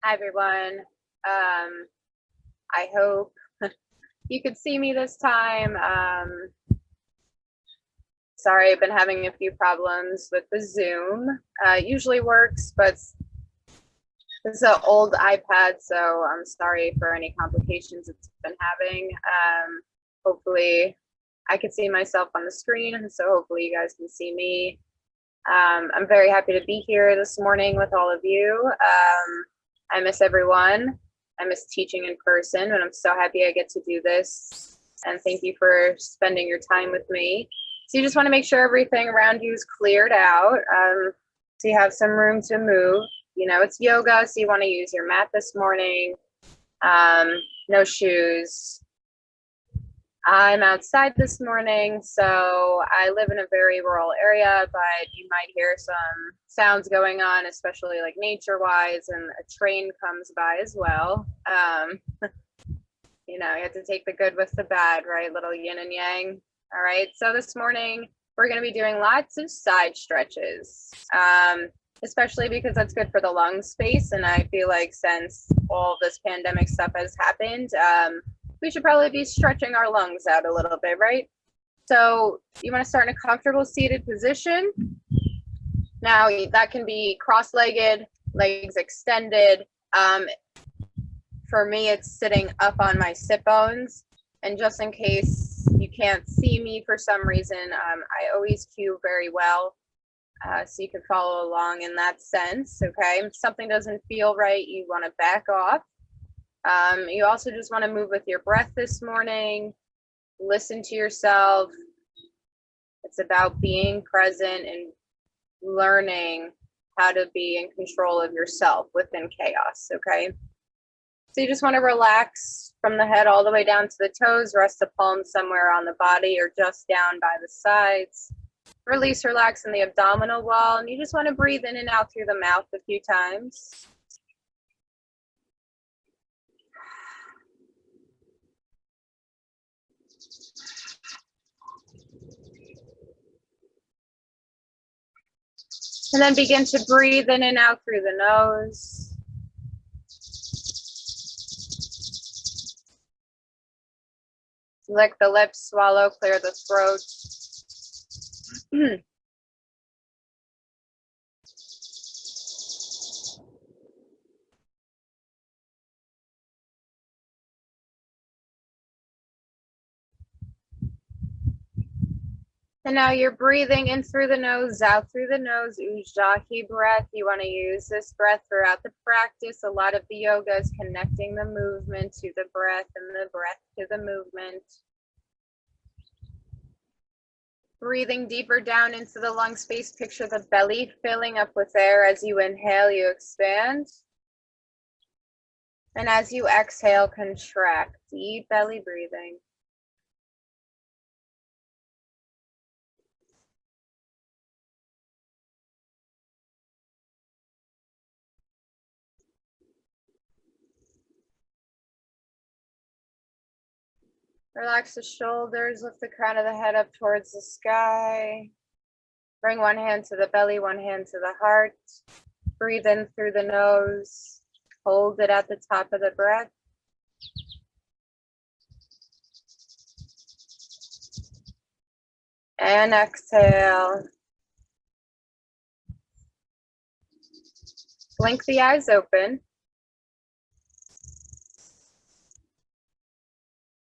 Hi, everyone. I hope you could see me this time. Sorry, I've been having a few problems with the Zoom. It usually works, but it's an old iPad, so I'm sorry for any complications it's been having. Hopefully, I can see myself on the screen, so hopefully you guys can see me. I'm very happy to be here this morning with all of you. I miss everyone. I miss teaching in person, and I'm so happy I get to do this. And thank you for spending your time with me. So you just want to make sure everything around you is cleared out. So you have some room to move. You know, it's yoga, so you want to use your mat this morning. No shoes. I'm outside this morning, so I live in a very rural area, but you might hear some sounds going on, especially like nature-wise, and a train comes by as well. You know, you have to take the good with the bad, right? Little yin and yang. All right, so this morning we're going to be doing lots of side stretches, especially because that's good for the lung space, and I feel like since all this pandemic stuff has happened, we should probably be stretching our lungs out a little bit, right? So you want to start in a comfortable seated position. Now that can be cross-legged, legs extended. For me, it's sitting up on my sit bones. And just in case you can't see me for some reason, I always cue very well. So you can follow along in that sense, okay? If something doesn't feel right, you want to back off. You also just want to move with your breath this morning. Listen to yourself. It's about being present and learning how to be in control of yourself within chaos, okay? So you just want to relax from the head all the way down to the toes. Rest the palms somewhere on the body or just down by the sides. Release, relax in the abdominal wall. And you just want to breathe in and out through the mouth a few times. And then begin to breathe in and out through the nose. Lick the lips, swallow, clear the throat. And now you're breathing in through the nose, out through the nose, Ujjayi breath. You want to use this breath throughout the practice. A lot of the yoga is connecting the movement to the breath and the breath to the movement. Breathing deeper down into the lung space. Picture the belly filling up with air. As you inhale, you expand. And as you exhale, contract. Deep belly breathing. Relax the shoulders, lift the crown of the head up towards the sky. Bring one hand to the belly, one hand to the heart. Breathe in through the nose. Hold it at the top of the breath. And exhale. Blink the eyes open.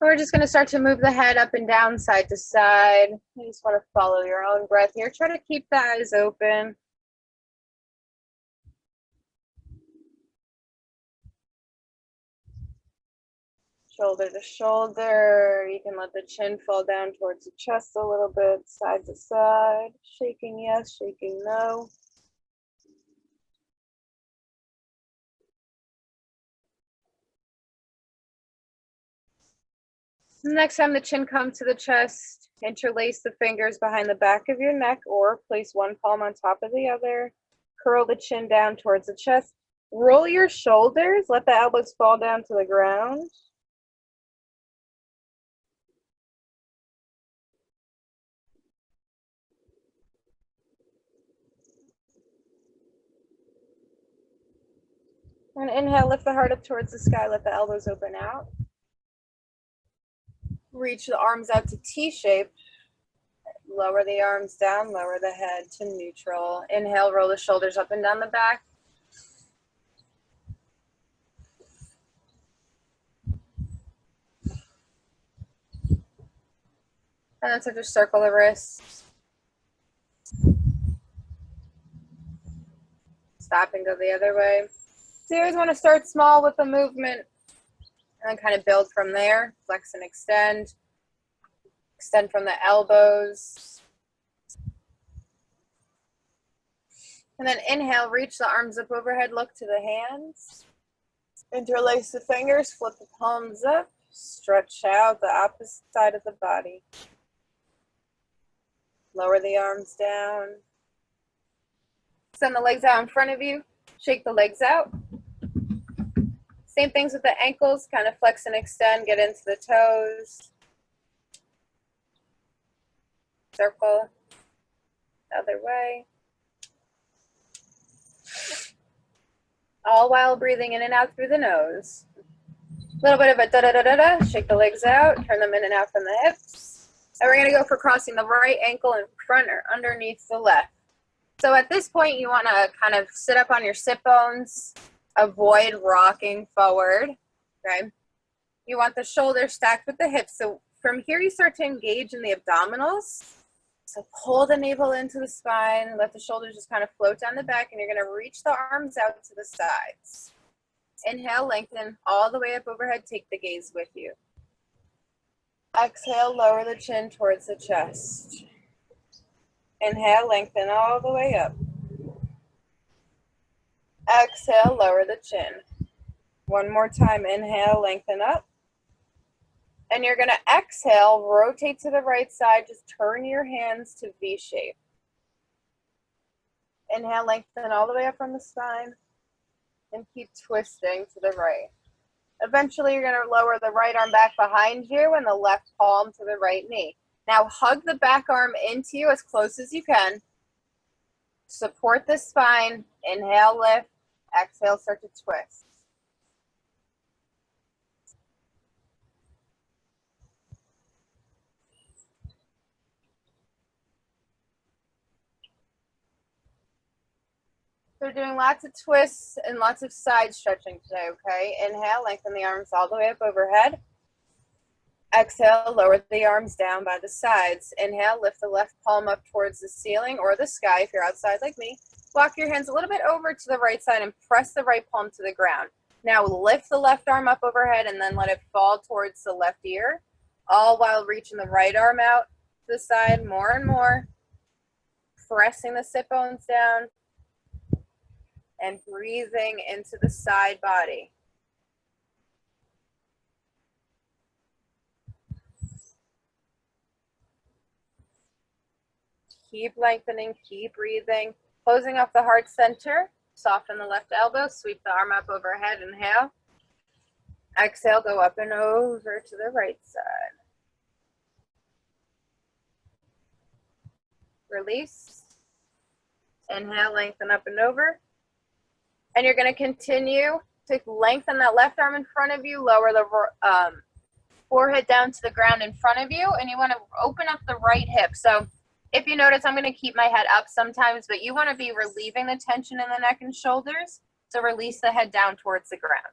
We're just going to start to move the head up and down, side to side. You just want to follow your own breath here. Try to keep the eyes open. Shoulder to shoulder. You can let the chin fall down towards the chest a little bit, side to side. Shaking yes, shaking no. Next time the chin comes to the chest, interlace the fingers behind the back of your neck or place one palm on top of the other. Curl the chin down towards the chest. Roll your shoulders. Let the elbows fall down to the ground. And inhale, lift the heart up towards the sky, let the elbows open out. Reach the arms out to T-shape. Lower the arms down, lower the head to neutral. Inhale, roll the shoulders up and down the back. And then just circle the wrists. Stop and go the other way. So you always want to start small with the movement and then kind of build from there. Flex and extend. Extend from the elbows. And then inhale, reach the arms up overhead, look to the hands. Interlace the fingers, flip the palms up. Stretch out the opposite side of the body. Lower the arms down. Send the legs out in front of you. Shake the legs out. Same things with the ankles. Kind of flex and extend. Get into the toes. Circle. Other way. All while breathing in and out through the nose. A little bit of a da-da-da-da-da. Shake the legs out. Turn them in and out from the hips. And we're going to go for crossing the right ankle in front or underneath the left. So at this point, you want to kind of sit up on your sit bones. Avoid rocking forward, okay? You want the shoulders stacked with the hips. So from here, you start to engage in the abdominals. So pull the navel into the spine. Let the shoulders just kind of float down the back. And you're going to reach the arms out to the sides. Inhale, lengthen all the way up overhead. Take the gaze with you. Exhale, lower the chin towards the chest. Inhale, lengthen all the way up. Exhale, lower the chin. One more time, inhale, lengthen up. And you're going to exhale, rotate to the right side, just turn your hands to V shape. Inhale, lengthen all the way up from the spine. And keep twisting to the right. Eventually, you're going to lower the right arm back behind you and the left palm to the right knee. Now, hug the back arm into you as close as you can. Support the spine. Inhale, lift. Exhale, start to twist. So we're doing lots of twists and lots of side stretching today, okay? Inhale, lengthen the arms all the way up overhead. Exhale, lower the arms down by the sides. Inhale, lift the left palm up towards the ceiling or the sky if you're outside like me. Walk your hands a little bit over to the right side and press the right palm to the ground. Now lift the left arm up overhead and then let it fall towards the left ear, all while reaching the right arm out to the side more and more. Pressing the sit bones down and breathing into the side body. Keep lengthening, keep breathing. Closing off the heart center. Soften the left elbow, sweep the arm up overhead, inhale. Exhale, go up and over to the right side. Release. Inhale, lengthen up and over. And you're going to continue to lengthen that left arm in front of you, lower the forehead down to the ground in front of you, and you want to open up the right hip. So if you notice, I'm going to keep my head up sometimes, but you want to be relieving the tension in the neck and shoulders. So release the head down towards the ground.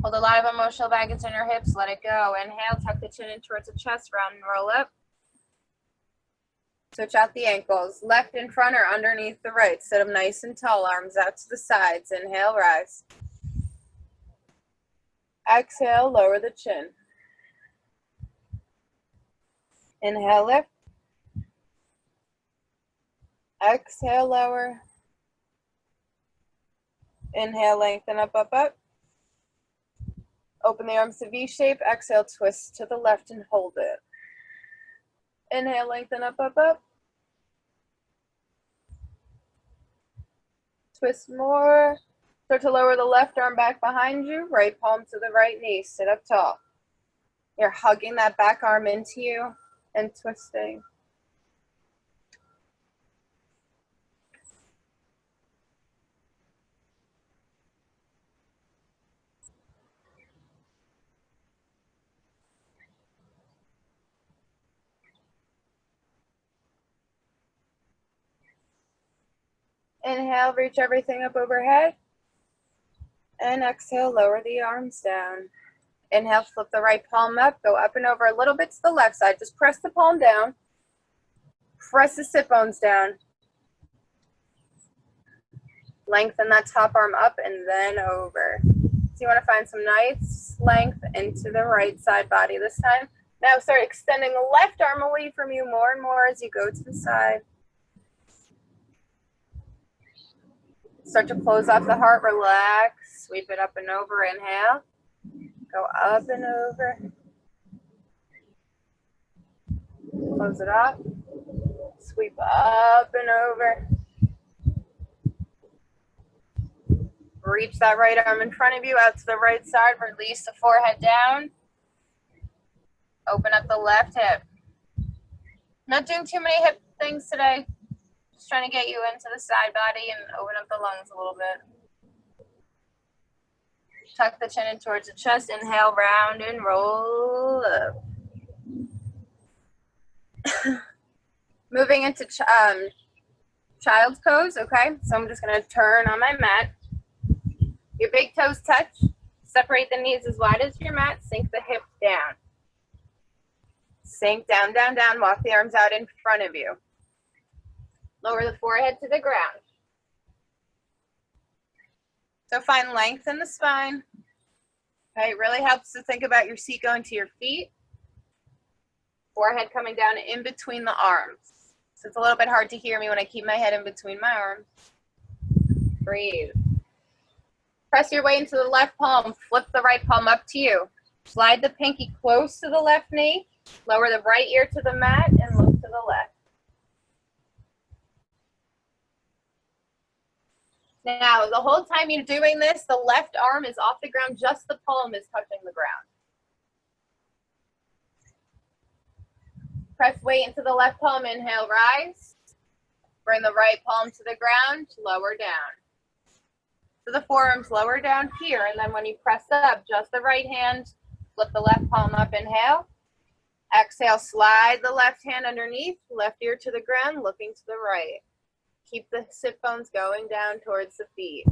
Hold a lot of emotional baggage in your hips. Let it go. Inhale, tuck the chin in towards the chest, round and roll up. Switch out the ankles. Left in front or underneath the right. Sit up nice and tall, arms out to the sides. Inhale, rise. Exhale, lower the chin. Inhale, lift. Exhale, lower. Inhale, lengthen up, up, up. Open the arms to V shape. Exhale, twist to the left and hold it. Inhale, lengthen up, up, up. Twist more. Start to lower the left arm back behind you, right palm to the right knee. Sit up tall. You're hugging that back arm into you and twisting. Inhale, reach everything up overhead. And exhale, lower the arms down. Inhale, flip the right palm up, go up and over a little bit to the left side. Just press the palm down. Press the sit bones down. Lengthen that top arm up and then over. So you want to find some nice length into the right side body this time. Now start extending the left arm away from you more and more as you go to the side. Start to close off the heart, relax, sweep it up and over, inhale. Go up and over. Close it up. Sweep up and over. Reach that right arm in front of you out to the right side. Release the forehead down. Open up the left hip. Not doing too many hip things today. Just trying to get you into the side body and open up the lungs a little bit. Tuck the chin in towards the chest. Inhale, round and roll up. Moving into child's pose, okay? So I'm just gonna turn on my mat. Your big toes touch. Separate the knees as wide as your mat. Sink the hips down. Sink down, down, down. Walk the arms out in front of you. Lower the forehead to the ground. So find length in the spine. Okay, it really helps to think about your seat going to your feet. Forehead coming down in between the arms. So it's a little bit hard to hear me when I keep my head in between my arms. Breathe. Press your way into the left palm. Flip the right palm up to you. Slide the pinky close to the left knee. Lower the right ear to the mat and look to the left. Now, the whole time you're doing this, the left arm is off the ground, just the palm is touching the ground. Press weight into the left palm, inhale, rise. Bring the right palm to the ground, lower down. So the forearms lower down here, and then when you press up, just the right hand, flip the left palm up, inhale. Exhale, slide the left hand underneath, left ear to the ground, looking to the right. Keep the sit bones going down towards the feet.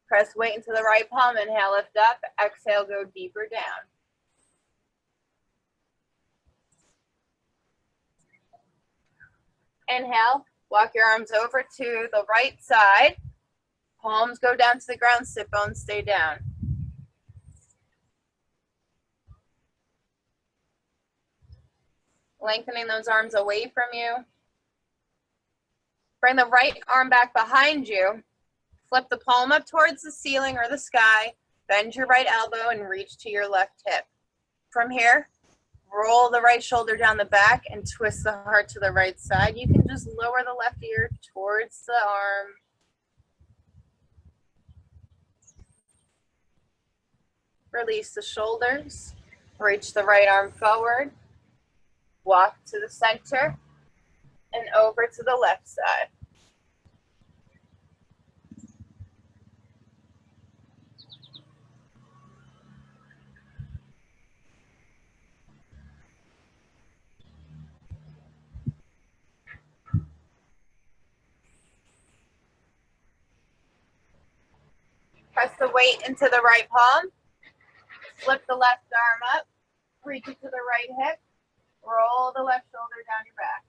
Press weight into the right palm, inhale, lift up, exhale, go deeper down. Inhale, walk your arms over to the right side. Palms go down to the ground, sit bones stay down. Lengthening those arms away from you. Bring the right arm back behind you. Flip the palm up towards the ceiling or the sky. Bend your right elbow and reach to your left hip. From here, roll the right shoulder down the back and twist the heart to the right side. You can just lower the left ear towards the arm. Release the shoulders. Reach the right arm forward. Walk to the center and over to the left side. Press the weight into the right palm. Flip the left arm up. Reach it to the right hip. Roll the left shoulder down your back.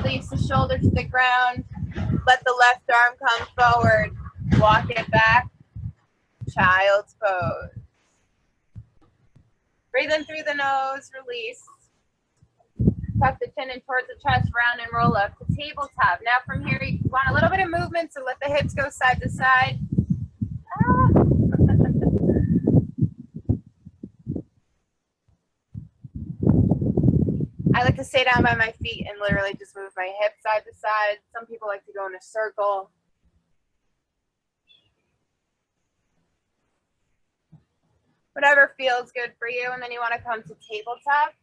Release the shoulder to the ground. Let the left arm come forward. Walk it back. child's pose. Breathe in through the nose, release. Tuck the chin in towards the chest, round and roll up to tabletop. Now from here, you want a little bit of movement, so let the hips go side to side. I like to stay down by my feet and literally just move my hips side to side. Some people like to go in a circle. Whatever feels good for you. And then you want to come to tabletop.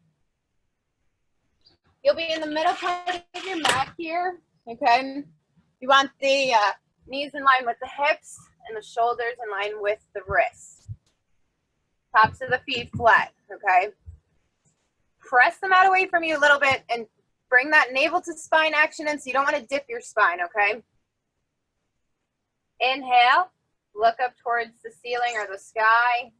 You'll be in the middle part of your mat here, okay? You want the knees in line with the hips and the shoulders in line with the wrists. Tops of the feet flat, okay? Press the mat away from you a little bit and bring that navel to spine action in, so you don't want to dip your spine, okay? Inhale, look up towards the ceiling or the sky.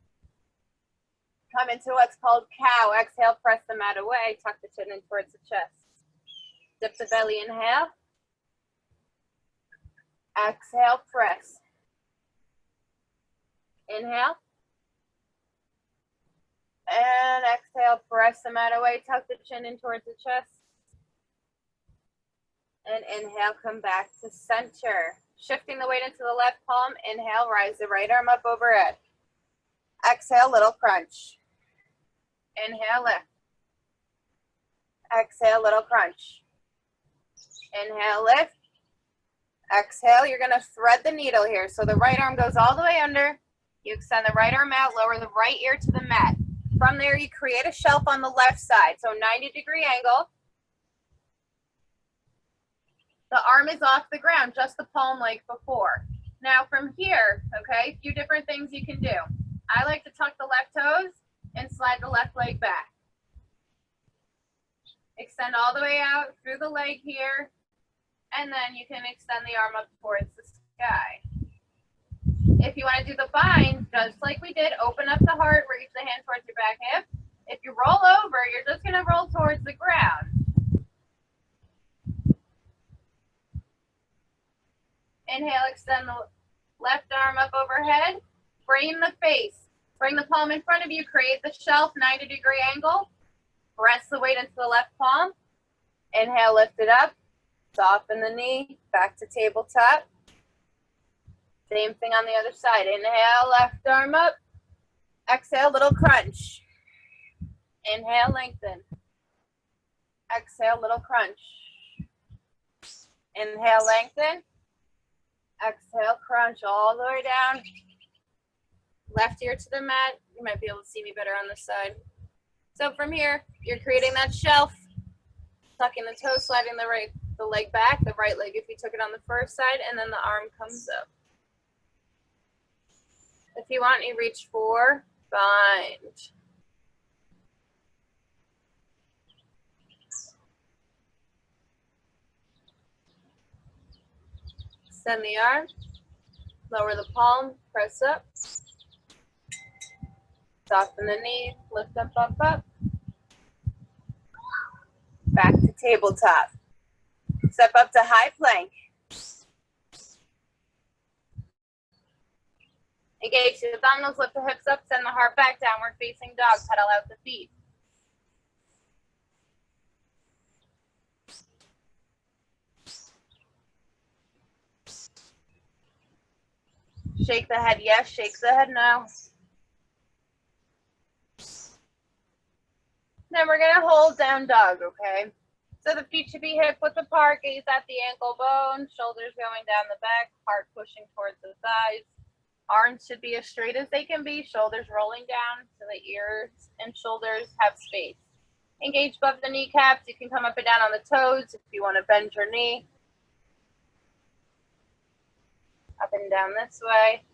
Come into what's called cow. Exhale, press the mat away. Tuck the chin in towards the chest. Dip the belly, inhale. Exhale, press. Inhale. And exhale, press the mat away. Tuck the chin in towards the chest. And inhale, come back to center. Shifting the weight into the left palm. Inhale, rise the right arm up overhead. Exhale, little crunch. Inhale, lift. Exhale, little crunch. Inhale, lift. Exhale, you're going to thread the needle here. So the right arm goes all the way under. You extend the right arm out, lower the right ear to the mat. From there, you create a shelf on the left side. So 90-degree angle. The arm is off the ground, just the palm like before. Now from here, okay, a few different things you can do. I like to tuck the left toes and slide the left leg back. Extend all the way out through the leg here, and then you can extend the arm up towards the sky. If you want to do the bind, just like we did, open up the heart, reach the hand towards your back hip. If you roll over, you're just going to roll towards the ground. Inhale, extend the left arm up overhead. Frame the face. Bring the palm in front of you, create the shelf, 90-degree angle. Press the weight into the left palm. Inhale, lift it up. Soften the knee, back to tabletop. Same thing on the other side. Inhale, left arm up. Exhale, little crunch. Inhale, lengthen. Exhale, little crunch. Inhale, lengthen. Exhale, crunch all the way down. Left ear to the mat. You might be able to see me better on this side. So from here, you're creating that shelf, tucking the toes, sliding the leg back, the right leg if you took it on the first side, and then the arm comes up. If you want, you reach for bind. Extend the arm, lower the palm, press up. Soften the knee, lift up, up, up. Back to tabletop. Step up to high plank. Engage the abdominals, lift the hips up, send the heart back, downward facing dog, pedal out the feet. Shake the head, yes, shake the head, no. Then we're gonna hold down dog, okay? So the feet should be hip width apart, gaze at the ankle bone, shoulders going down the back, heart pushing towards the thighs. Arms should be as straight as they can be, shoulders rolling down so the ears and shoulders have space. Engage above the kneecaps. You can come up and down on the toes if you want to bend your knee. Up and down this way.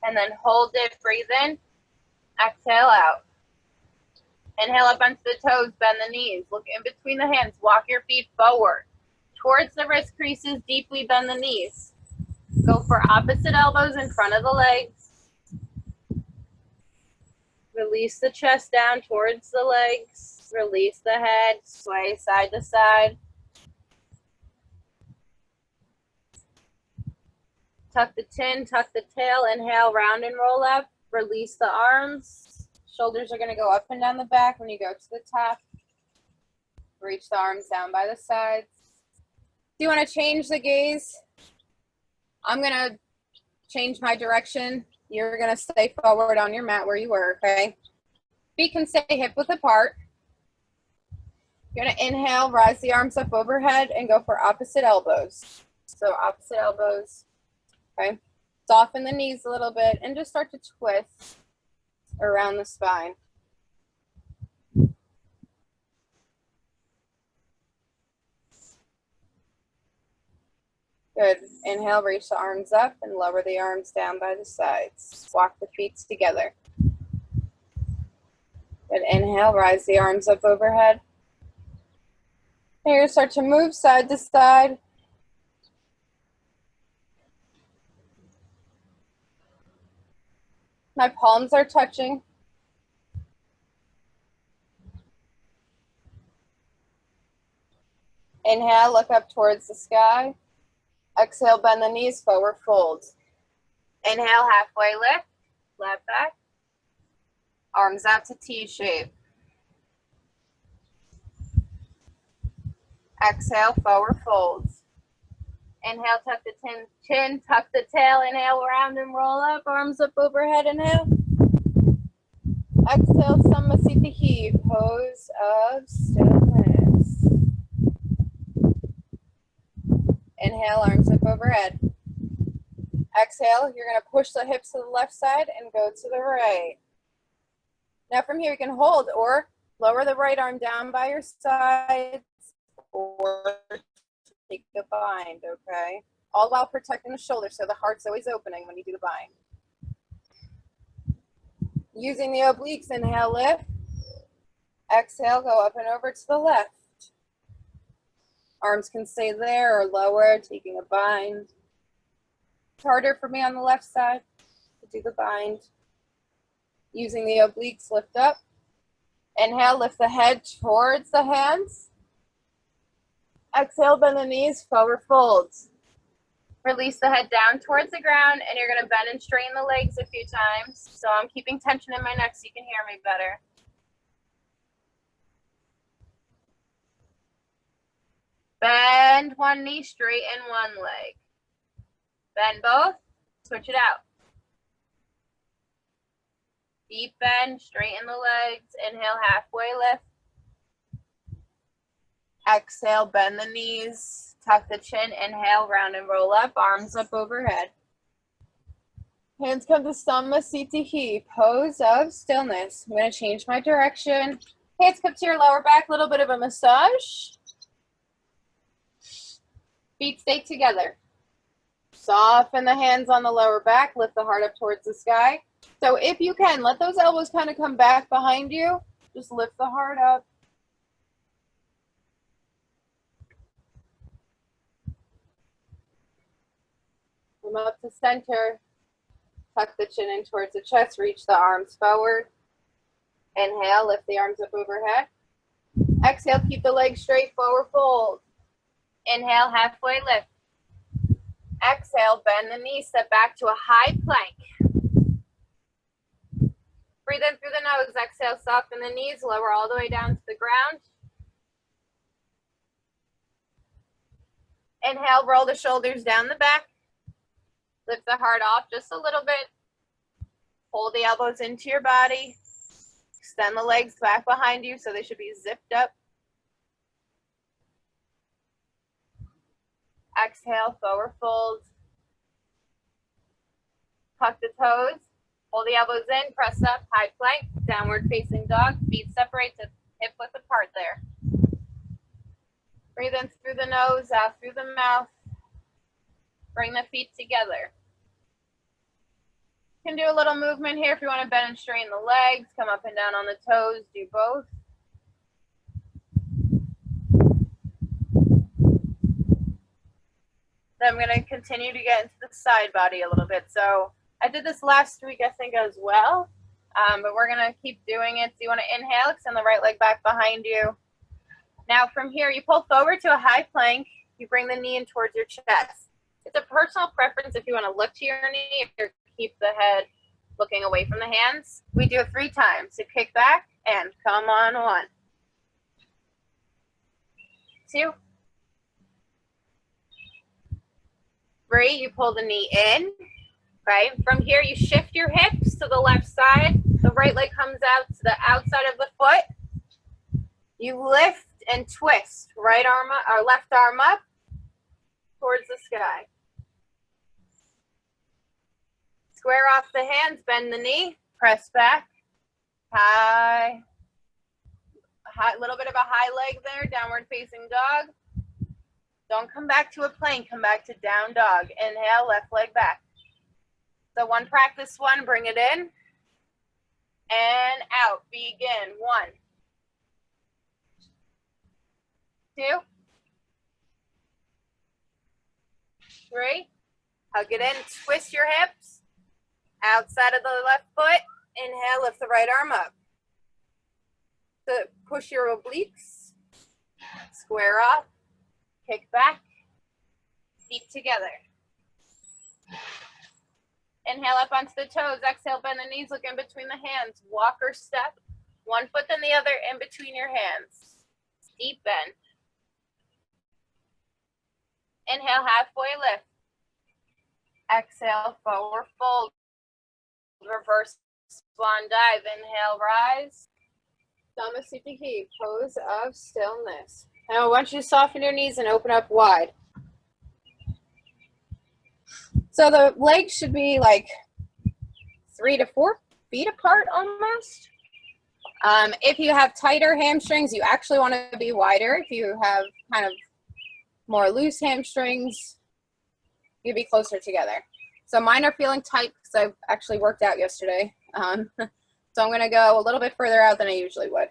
And then hold it, breathe in, exhale out. Inhale up onto the toes, bend the knees, look in between the hands, walk your feet forward. Towards the wrist creases, deeply bend the knees. Go for opposite elbows in front of the legs. Release the chest down towards the legs. Release the head, sway side to side. tuck the chin, tuck the tail, inhale, round and roll up, release the arms. Shoulders are gonna go up and down the back when you go to the top. Reach the arms down by the sides. Do you wanna change the gaze? I'm gonna change my direction. You're gonna stay forward on your mat where you were, okay? Feet can stay hip width apart. You're gonna inhale, rise the arms up overhead and go for opposite elbows. So opposite elbows, okay? Soften the knees a little bit and just start to twist around the spine. Good. Inhale, reach the arms up and lower the arms down by the sides. Walk the feet together. Good. Inhale, rise the arms up overhead. And you're going to start to move side to side. My palms are touching. Inhale, look up towards the sky. Exhale, bend the knees, forward fold. Inhale, halfway lift, flat back. Arms out to T shape. Exhale, forward fold. Inhale, tuck the chin, tuck the tail. Inhale, round and roll up. Arms up overhead, inhale. Exhale, Samasthiti, pose of stillness. Inhale, arms up overhead. Exhale, you're going to push the hips to the left side and go to the right. Now from here, you can hold or lower the right arm down by your sides or take the bind, okay? All while protecting the shoulder so the heart's always opening when you do the bind. Using the obliques, inhale, lift. Exhale, go up and over to the left. Arms can stay there or lower, taking a bind. It's harder for me on the left side to do the bind. Using the obliques, lift up. Inhale, lift the head towards the hands. Exhale, bend the knees, forward folds. Release the head down towards the ground, and you're going to bend and straighten the legs a few times. So I'm keeping tension in my neck so you can hear me better. Bend one knee, straighten one leg. Bend both, switch it out. Deep bend, straighten the legs. Inhale, halfway lift. Exhale, bend the knees, tuck the chin. Inhale, round and roll up, arms up overhead. Hands come to Samasthiti, pose of stillness. I'm going to change my direction. Hands come to your lower back, a little bit of a massage. Feet stay together. Soften the hands on the lower back, lift the heart up towards the sky. So if you can, let those elbows kind of come back behind you. Just lift the heart up. Come up to center. Tuck the chin in towards the chest. Reach the arms forward. Inhale, lift the arms up overhead. Exhale, keep the legs straight, forward fold. Inhale, halfway lift. Exhale, bend the knees, step back to a high plank. Breathe in through the nose. Exhale, soften the knees, lower all the way down to the ground. Inhale, roll the shoulders down the back. Lift the heart off just a little bit. Hold the elbows into your body. Extend the legs back behind you so they should be zipped up. Exhale, forward fold. Tuck the toes. Hold the elbows in, press up, high plank, downward facing dog. Feet separate to hip width apart there. Breathe in through the nose, out through the mouth. Bring the feet together. You can do a little movement here if you want to bend and straighten the legs. Come up and down on the toes, do both. Then I'm going to continue to get into the side body a little bit. So I did this last week, I think, as well. But we're going to keep doing it. So you want to inhale, extend the right leg back behind you. Now from here, you pull forward to a high plank. You bring the knee in towards your chest. It's a personal preference if you want to look to your knee or keep the head looking away from the hands. We do it 3 times. So kick back and come on 1, 2, 3. You pull the knee in. Okay. From here, you shift your hips to the left side. The right leg comes out to the outside of the foot. You lift and twist. Right arm up, or left arm up towards the sky. Square off the hands, bend the knee, press back. High, little bit of a high leg there, downward facing dog. Don't come back to a plank, come back to down dog. Inhale, left leg back. So one practice one, bring it in. And out, begin. 1, 2, 3. Hug it in, twist your hips. Outside of the left foot, inhale, lift the right arm up. So push your obliques, square off, kick back, feet together. Inhale up onto the toes, exhale, bend the knees, look in between the hands. Walk or step, one foot then the other in between your hands. Deep bend. Inhale, halfway lift. Exhale, forward fold. Reverse swan dive. Inhale, rise. Samasthiti, pose of stillness. Now I want you to soften your knees and open up wide. So the legs should be like 3 to 4 feet apart almost. If you have tighter hamstrings, you actually want to be wider. If you have kind of more loose hamstrings, you'd be closer together. So mine are feeling tight because I actually worked out yesterday. So I'm going to go a little bit further out than I usually would.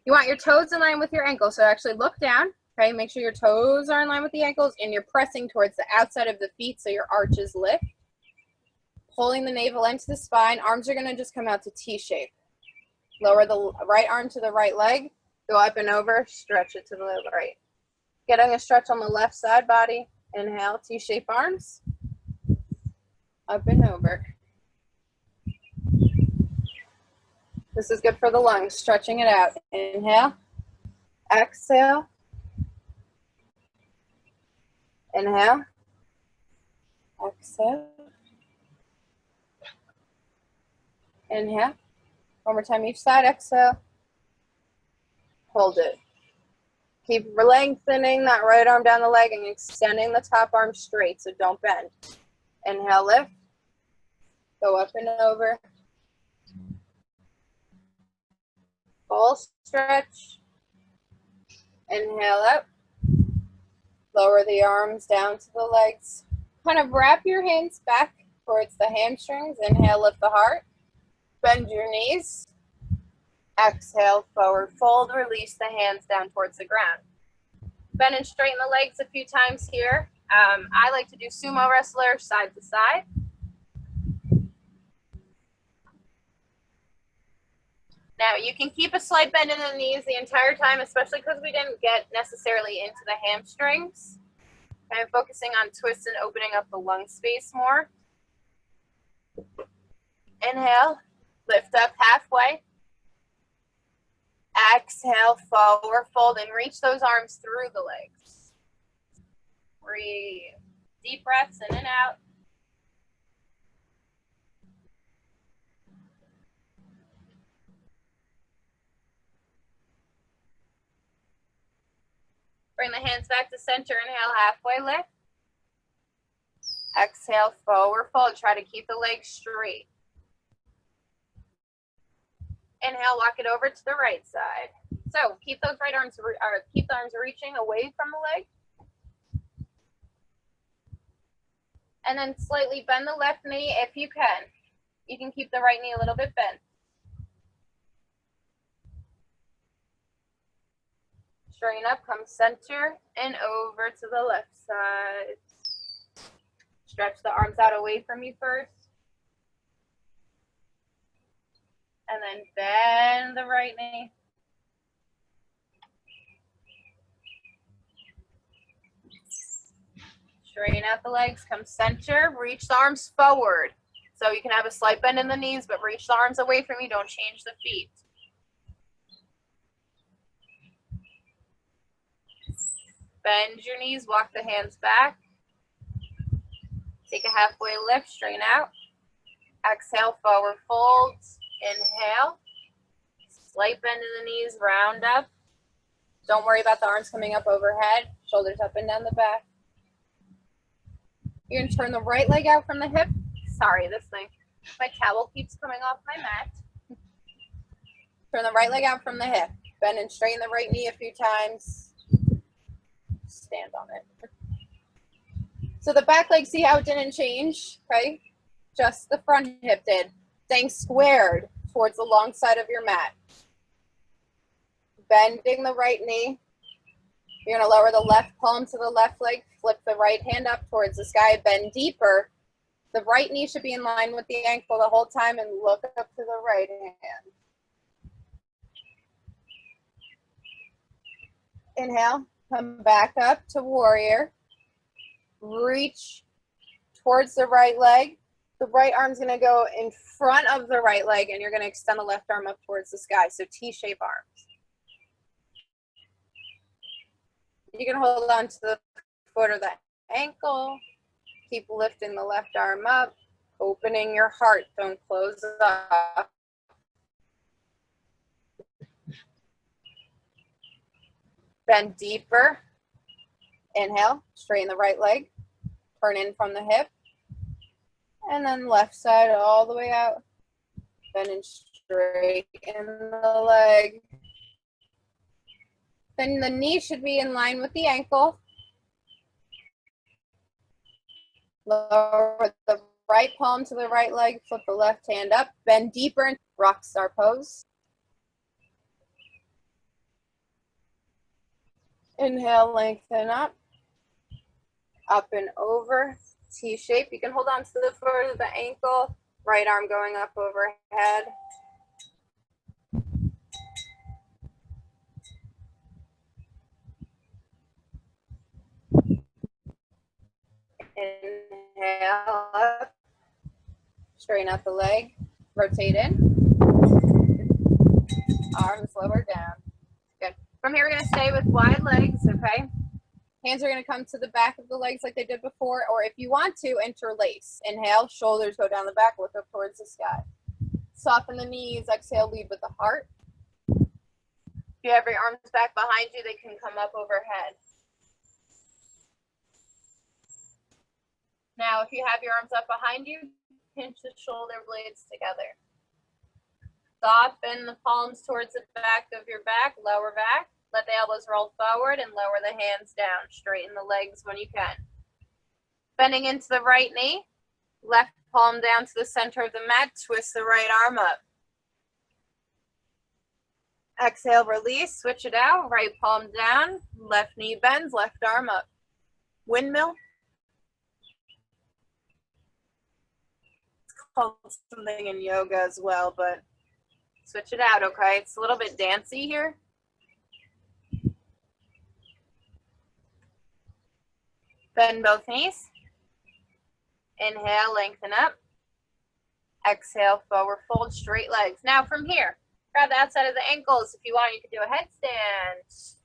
You want your toes in line with your ankles. So actually look down. Okay, make sure your toes are in line with the ankles and you're pressing towards the outside of the feet so your arches lift. Pulling the navel into the spine. Arms are going to just come out to T-shape. Lower the right arm to the right leg. Go up and over. Stretch it to the right. Getting a stretch on the left side body. Inhale, T-shape arms. Up and over. This is good for the lungs. Stretching it out. Inhale. Exhale. Inhale. Exhale. Inhale. One more time each side. Exhale. Hold it. Keep lengthening that right arm down the leg and extending the top arm straight, so don't bend. Inhale, lift. Go up and over. Full stretch. Inhale up. Lower the arms down to the legs. Kind of wrap your hands back towards the hamstrings. Inhale, lift the heart. Bend your knees. Exhale, forward fold. Release the hands down towards the ground. Bend and straighten the legs a few times here. I like to do sumo wrestler, side to side. Now, you can keep a slight bend in the knees the entire time, especially because we didn't get necessarily into the hamstrings. I'm focusing on twists and opening up the lung space more. Inhale, lift up halfway. Exhale, forward fold, and reach those arms through the legs. Breathe. Deep breaths in and out. Bring the hands back to center. Inhale, halfway lift. Exhale, forward fold. Try to keep the legs straight. Inhale, walk it over to the right side. So keep those right arms, keep the arms reaching away from the leg. And then slightly bend the left knee if you can. You can keep the right knee a little bit bent. Straighten up, come center and over to the left side. Stretch the arms out away from you first. And then bend the right knee. Straighten out the legs, come center, reach the arms forward. So you can have a slight bend in the knees, but reach the arms away from you, don't change the feet. Bend your knees, walk the hands back. Take a halfway lift, straighten out. Exhale, forward fold. Inhale. Slight bend in the knees, round up. Don't worry about the arms coming up overhead. Shoulders up and down the back. You're going to turn the right leg out from the hip. Sorry, this thing. My towel keeps coming off my mat. Turn the right leg out from the hip. Bend and straighten the right knee a few times. Stand on it. So the back leg, see how it didn't change, okay? Just the front hip did. Staying squared towards the long side of your mat. Bending the right knee. You're going to lower the left palm to the left leg. Flip the right hand up towards the sky. Bend deeper. The right knee should be in line with the ankle the whole time, and look up to the right hand. Inhale. Come back up to warrior. Reach towards the right leg. The right arm's going to go in front of the right leg, and you're going to extend the left arm up towards the sky. So T-shape arms. You can hold on to the foot or the ankle. Keep lifting the left arm up, opening your heart. Don't close up. Bend deeper. Inhale, straighten the right leg. Turn in from the hip. And then left side all the way out. Bend and straighten the leg. Then the knee should be in line with the ankle. Lower the right palm to the right leg. Flip the left hand up. Bend deeper in rock star pose. Inhale, lengthen up. Up and over. T-shape. You can hold on to the foot of the ankle. Right arm going up overhead. Inhale up. Straighten out the leg. Rotate in. Arms lower down. Good. From here, we're going to stay with wide legs, okay? Hands are going to come to the back of the legs like they did before, or if you want to, interlace. Inhale, shoulders go down the back, look up towards the sky. Soften the knees, exhale, lead with the heart. If you have your arms back behind you, they can come up overhead. Now, if you have your arms up behind you, pinch the shoulder blades together. Soften the palms towards the back of your back, lower back. Let the elbows roll forward and lower the hands down. Straighten the legs when you can. Bending into the right knee. Left palm down to the center of the mat. Twist the right arm up. Exhale, release. Switch it out. Right palm down. Left knee bends. Left arm up. Windmill. It's called something in yoga as well, but switch it out, okay? It's a little bit dancey here. Bend both knees. Inhale, lengthen up. Exhale, forward fold, straight legs. Now from here, grab the outside of the ankles. If you want, you can do a headstand.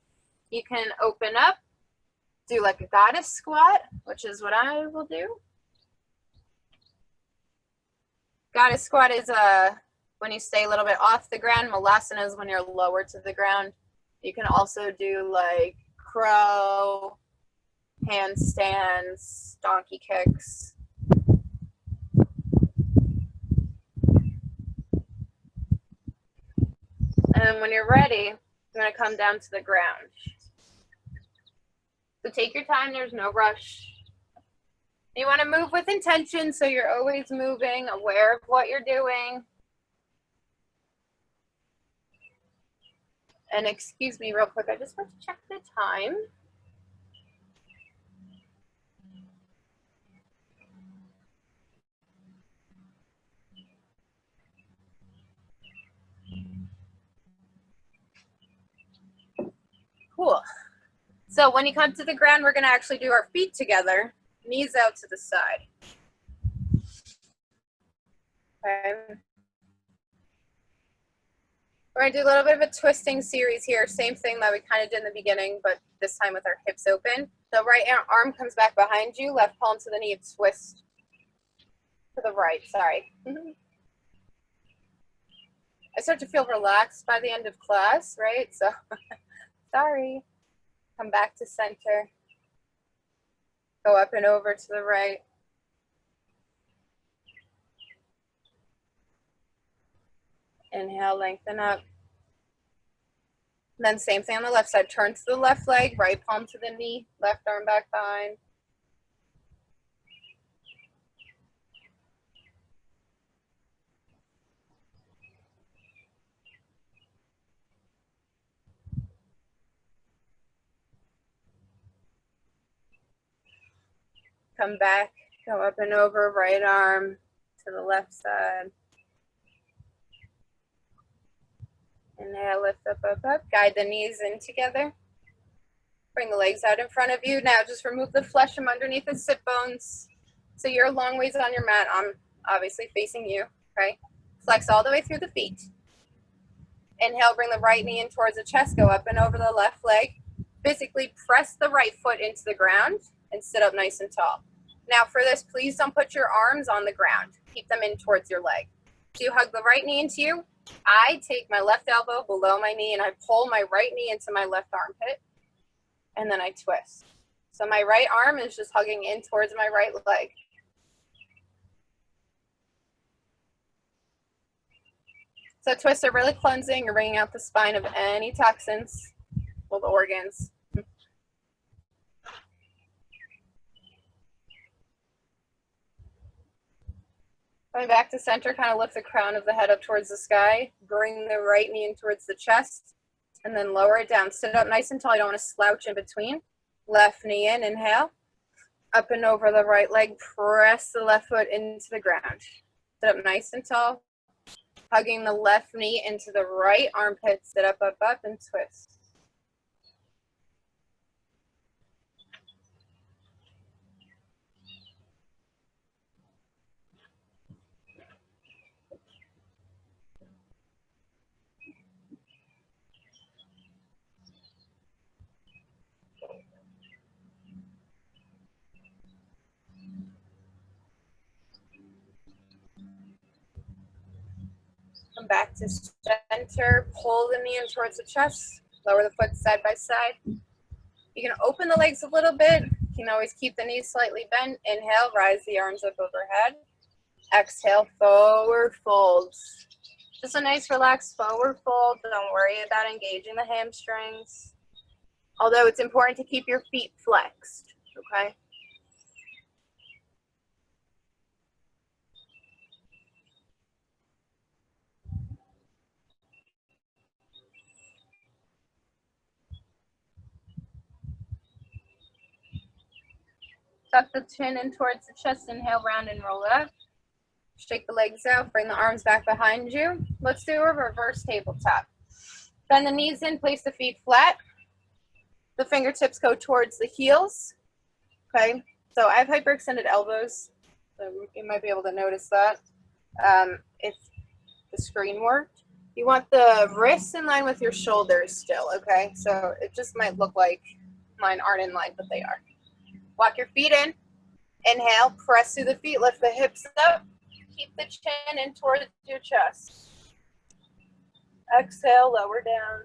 You can open up, do like a goddess squat, which is what I will do. Goddess squat is when you stay a little bit off the ground. Malasana is when you're lower to the ground. You can also do like crow, handstands, donkey kicks. And when you're ready, you're going to come down to the ground. So take your time, there's no rush. You want to move with intention, so you're always moving, aware of what you're doing. And excuse me real quick, I just want to check the time. Cool. So when you come to the ground, we're going to actually do our feet together. knees out to the side. Okay. We're going to do a little bit of a twisting series here. Same thing that we kind of did in the beginning, but this time with our hips open. So right arm comes back behind you, left palm to the knee, twist to the right, sorry. I start to feel relaxed by the end of class, right? So, sorry. Come back to center. Go up and over to the right. Inhale, lengthen up. And then same thing on the left side. Turn to the left leg, right palm to the knee, left arm back behind. Come back, go up and over, right arm to the left side. Inhale, lift up, up, up. Guide the knees in together. Bring the legs out in front of you. Now just remove the flesh from underneath the sit bones. So you're a long ways on your mat. I'm obviously facing you, okay? Flex all the way through the feet. Inhale, bring the right knee in towards the chest. Go up and over the left leg. Physically press the right foot into the ground and sit up nice and tall. Now for this, please don't put your arms on the ground. Keep them in towards your leg. So you hug the right knee into you. I take my left elbow below my knee and I pull my right knee into my left armpit. And then I twist. So my right arm is just hugging in towards my right leg. So twists are really cleansing. You're bringing out the spine of any toxins, well, the organs. Coming back to center, kind of lift the crown of the head up towards the sky. Bring the right knee in towards the chest. And then lower it down. Sit up nice and tall. You don't want to slouch in between. Left knee in, inhale. Up and over the right leg. Press the left foot into the ground. Sit up nice and tall. Hugging the left knee into the right armpit. Sit up, up, up, and twist. Come back to center, pull the knee in towards the chest, lower the foot side by side. You can open the legs a little bit. You can always keep the knees slightly bent. Inhale, rise the arms up overhead. Exhale, forward fold. Just a nice relaxed forward fold. Don't worry about engaging the hamstrings. Although it's important to keep your feet flexed, okay? Tuck the chin in towards the chest. Inhale, round and roll up. Shake the legs out. Bring the arms back behind you. Let's do a reverse tabletop. Bend the knees in. Place the feet flat. The fingertips go towards the heels. Okay. So I have hyperextended elbows. So you might be able to notice that if the screen worked. You want the wrists in line with your shoulders still. Okay. So it just might look like mine aren't in line, but they are. Walk your feet in. Inhale, press through the feet, lift the hips up. Keep the chin in towards your chest. Exhale, lower down.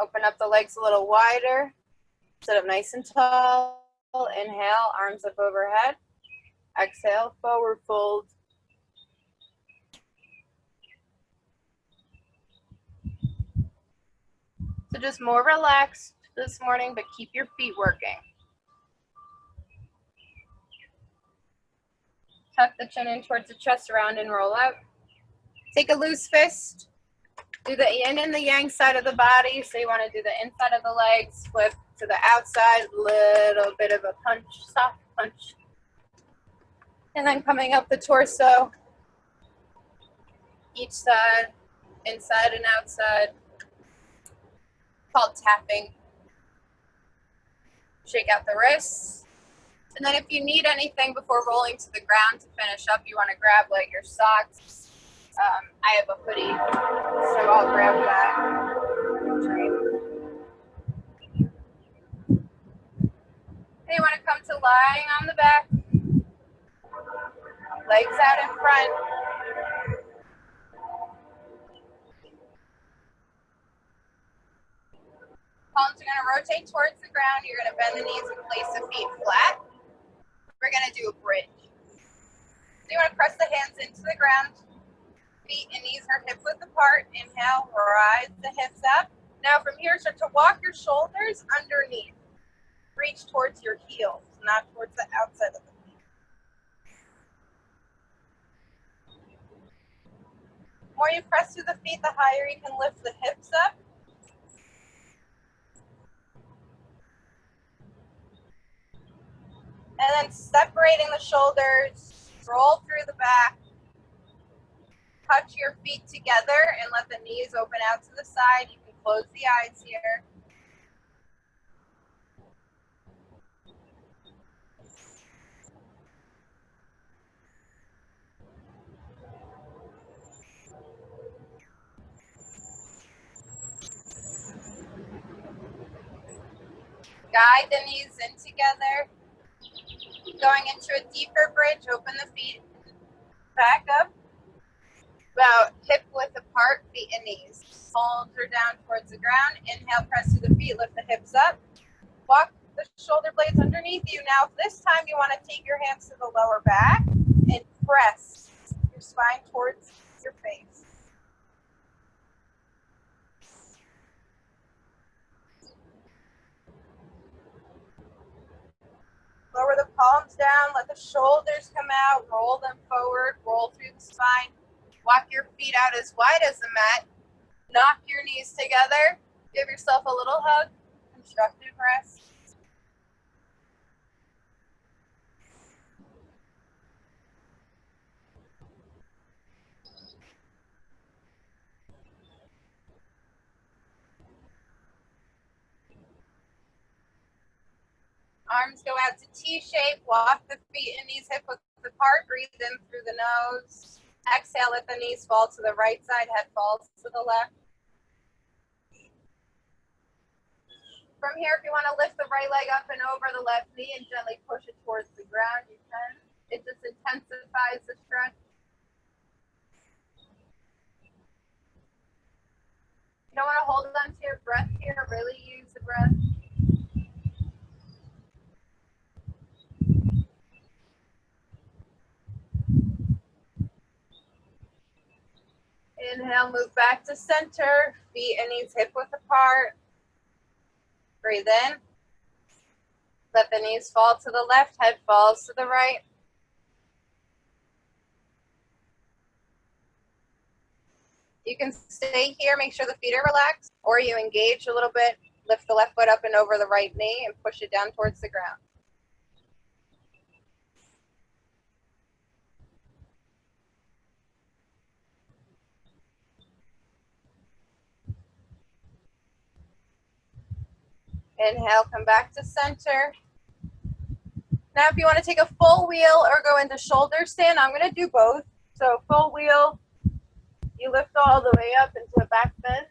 Open up the legs a little wider. Sit up nice and tall. Inhale, arms up overhead. Exhale, forward fold. So just more relaxed this morning, but keep your feet working. Tuck the chin in towards the chest, round and roll up. Take a loose fist. Do the yin and the yang side of the body. So you want to do the inside of the legs, flip to the outside, little bit of a punch, soft punch. And then coming up the torso, each side, inside and outside, called tapping. Shake out the wrists. And then if you need anything before rolling to the ground to finish up, you want to grab like your socks. I have a hoodie, so I'll grab that. Then you want to come to lying on the back, legs out in front. Palms are going to rotate towards the ground. You're going to bend the knees and place the feet flat. We're going to do a bridge. So you want to press the hands into the ground. Feet and knees are hip width apart. Inhale, rise the hips up. Now from here, start to walk your shoulders underneath. Reach towards your heels, not towards the outside of the feet. The more you press through the feet, the higher you can lift the hips up. And then separating the shoulders, roll through the back. Touch your feet together and let the knees open out to the side. You can close the eyes here. Guide the knees in together. Going into a deeper bridge, open the feet back up. About hip width apart, feet and knees. Palms are down towards the ground. Inhale, press through the feet, lift the hips up. Walk the shoulder blades underneath you. Now, this time you want to take your hands to the lower back and press your spine towards your face. Lower the palms down, let the shoulders come out, roll them forward, roll through the spine. Walk your feet out as wide as the mat. Knock your knees together. Give yourself a little hug. Constructive rest. Arms go out to T-shape. Walk the feet and knees hip width apart. Breathe in through the nose. Exhale, let the knees fall to the right side. Head falls to the left. From here, if you want to lift the right leg up and over the left knee and gently push it towards the ground, you can. It just intensifies the stretch. You don't want to hold on to your breath here. Really use the breath. Inhale, move back to center. Feet and knees hip width apart. Breathe in. Let the knees fall to the left, head falls to the right. You can stay here, make sure the feet are relaxed, or you engage a little bit, lift the left foot up and over the right knee and push it down towards the ground. Inhale, come back to center. Now if you want to take a full wheel or go into shoulder stand, I'm going to do both. So full wheel, you lift all the way up into a back bend.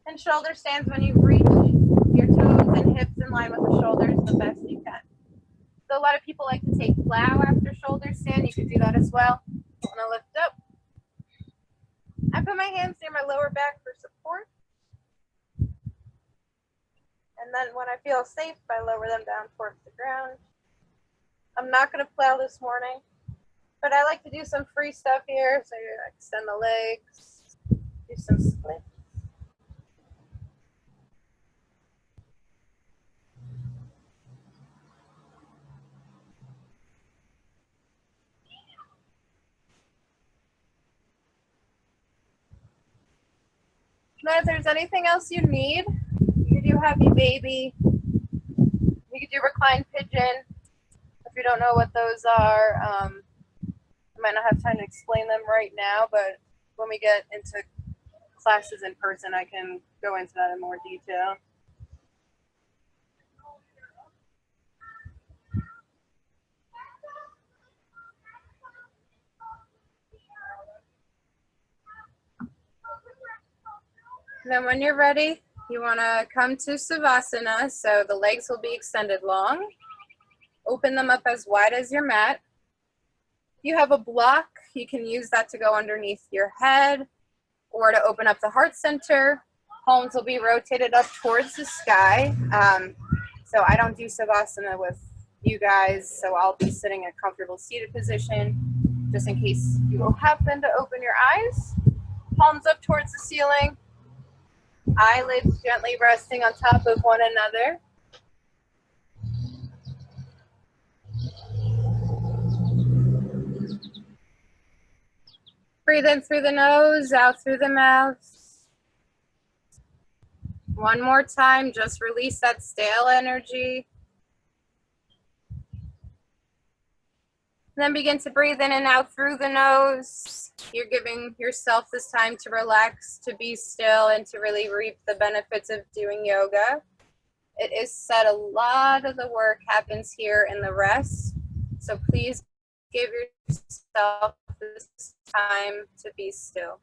And shoulder stands when you reach your toes and hips in line with the shoulders the best you can. So a lot of people like to take plow after shoulder stand. You could do that as well. I'm going to lift up. I put my hands near my lower back for support. And then when I feel safe, I lower them down towards the ground. I'm not going to plow this morning, but I like to do some free stuff here. So you extend the legs, do some splits. Now, if there's anything else you need, you could do Happy Baby. You could do Reclined Pigeon. If you don't know what those are, I might not have time to explain them right now, but when we get into class is in person, I can go into that in more detail. And then when you're ready, you want to come to Savasana, so the legs will be extended long. Open them up as wide as your mat. If you have a block, you can use that to go underneath your head or to open up the heart center. Palms will be rotated up towards the sky. So I don't do Savasana with you guys, so I'll be sitting in a comfortable seated position just in case you will happen to open your eyes. Palms up towards the ceiling. Eyelids gently resting on top of one another. Breathe in through the nose, out through the mouth. One more time, just release that stale energy. Then begin to breathe in and out through the nose. You're giving yourself this time to relax, to be still, and to really reap the benefits of doing yoga. It is said a lot of the work happens here in the rest. So please give yourself this time to be still.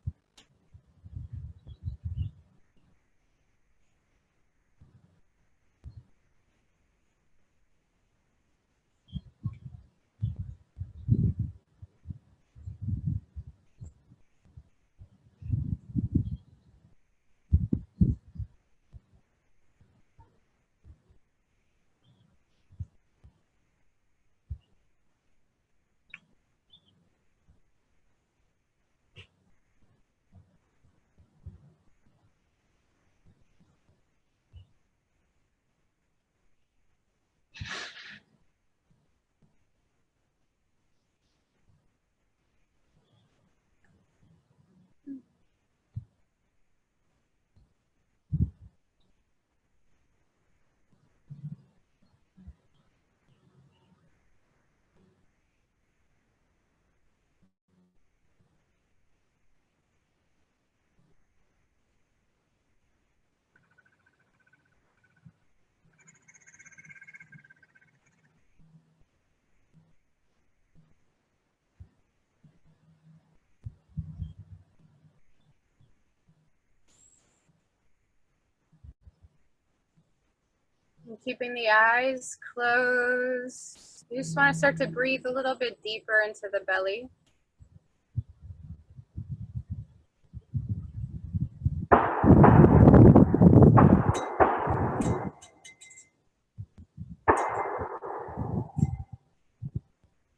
And keeping the eyes closed. You just want to start to breathe a little bit deeper into the belly.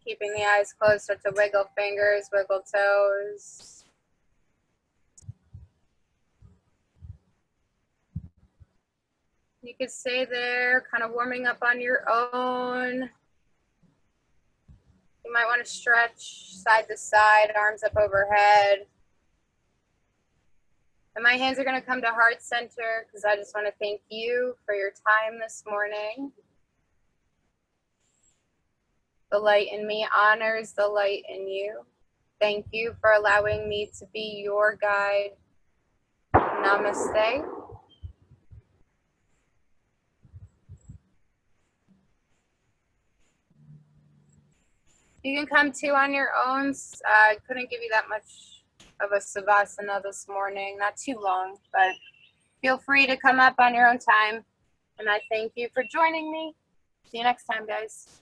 Keeping the eyes closed, start to wiggle fingers, wiggle toes. You could stay there, kind of warming up on your own. You might want to stretch side to side, arms up overhead. And my hands are going to come to heart center because I just want to thank you for your time this morning. The light in me honors the light in you. Thank you for allowing me to be your guide. Namaste. You can come to on your own. I couldn't give you that much of a Savasana this morning, not too long, but feel free to come up on your own time. And I thank you for joining me. See you next time, guys.